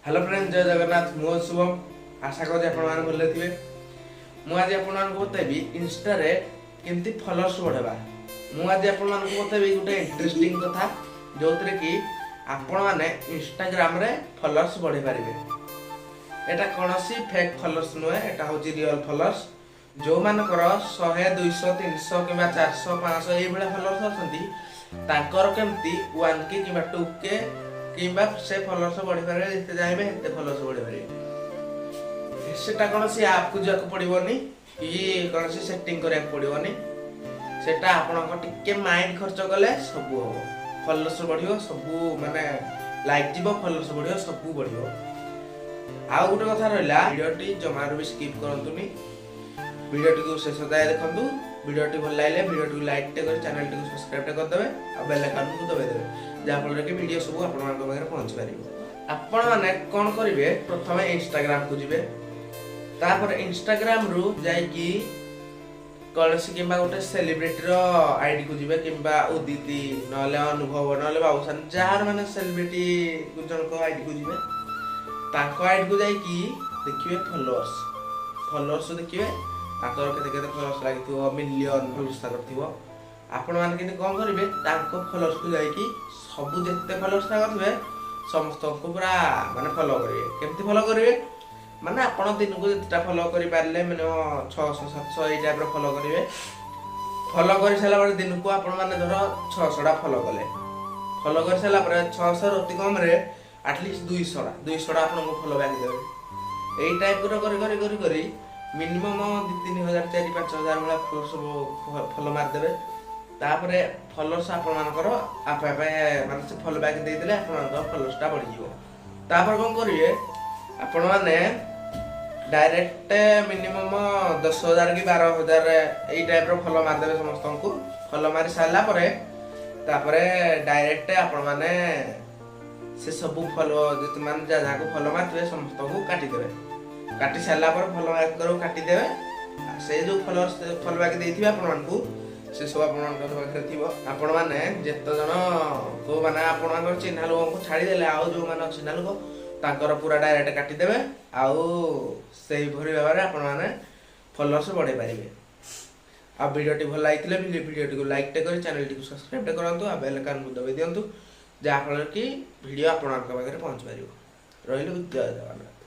Hello friend, जय जगन्नाथ। मु शुभम। आशा करी आप भले थे। मुझे आपको बताइबी इंस्टा रे केमती फॉलोअर्स बढ़ेबा। मुझे आपको बताइबी गोटे इंटरेस्टिंग कथा जो कि आपण मैंने इंस्टाग्राम रे फॉलोअर्स बढ़े पारे। एटा कौन सी फेक फॉलोअर्स नुहे, एटा हूँ रियल फॉलोअर्स जो मानकर 100 200 300 कि 400 500 ये फॉलोअर्स अच्छा केमती 1K कि 2K कि से फॉलोअर्स बढ़ी पारे। जिते चाहिए हेते फॉलोअर्स बढ़ी पारे। सेटा कौन सी आप को जाक पड़ोनी कि कौन सी सेटिंग करा पड़ोनी। सेटा आपन टिके माइंड खर्च कले सब हम फॉलोअर्स बढ़ियो, सब माने लाइक जीव, फॉलोअर्स बढ़ियो, सब बढ़ियो। आउ गोटे कथा रहा, वीडियोटी जमार भी स्किप करंतुनी। वीडियोटी को शेष जाए देखंतु। वीडियोटी भल लगे वीडियोटी को लाइक टे कर चैनल टी को सब्सक्राइब टे कर देबे आ बेल आइकन को दबाई देबे जा फल कि वीडियो सब आपन मान पाखे पहुंच पारिबो। आपण माने कोन करिवे, प्रथमे इंस्टाग्राम को जिवे, तापर इंस्टाग्राम रु जाई कि कौनसी किंबा गोटे सेलिब्रिटी रो आईडी को जिवे किंबा उदिति नले अनुभव नले बाबूसान जार माने सेलिब्रिटी को जनको आईडी को जिवे। ताको आईडी को जाई कि देखिवे फॉलोअर्स देखिवे ताकर केते केते फॉलोअर्स लागिथिबो, मिलियन व्यूज ताकर थिबो। आपण माने किने कोन करिवे, ताको फॉलोअर्स को जाई कि सब जत्ते फॉलोअर्स ताकर थिबे समस्त को पूरा माने फॉलो करिवे। केमती फॉलो करिवे माने आपण दिन को जत्ता फॉलो करि पारले माने 600 700 ए टाइप रो फॉलो करिवे। फॉलो करि साला बारे दिन को आपण माने धरो 600 टा फॉलो कले। फॉलो करि साला बारे 600 अति कम रे एटलीस्ट 200 टा आपण को फॉलो बैक देबे। एई टाइप रो करि करि मिनिमम 2-3,000 4-5,000 वाला फॉलोअर्स फॉलो मार देबे। तापरे फॉलोअर्स आपण मानकर आपे आपे माने से फॉलो बैक दे देले आपण मानकर फॉलोअर्स टा बढ़ी जिवो। तापर कोन करिवे, आपण माने डायरेक्ट मिनिमम 10,000 कि 12,000 एई टाइप रो फॉलो मार देबे समस्त को। फॉलो मारी साला परे तापरे डायरेक्ट आपण माने से सब फॉलो जत मान जा को फॉलो मारते समस्त को काटी देबे। काटी साला पर फॉलो बैक करो काटी देबे। से जो फॉलोअर्स फॉलो बैक देथिबे आपण मान को से सब आपण मान पाखरे थिबो। आपण माने जेत जण को माने आपण मान चिन्हा लोक को छाडी देले आउ जो माने चिन्हा लोक ताकर पूरा डायरेक्ट काटी देबे। आउ सेही भरी भाबरे आपण माने फॉलोअर्स बढ़े पारिबे। आ वीडियोटी भल लागितले वीडियोटी को लाइक टे कर चैनल टी को सब्सक्राइब टे करंतु आ बेल आइकन को दबाई दियंतु जा फल कि वीडियो आपण मान पाखरे पहुंच पारिबो। रहिलो जय जगन्नाथ।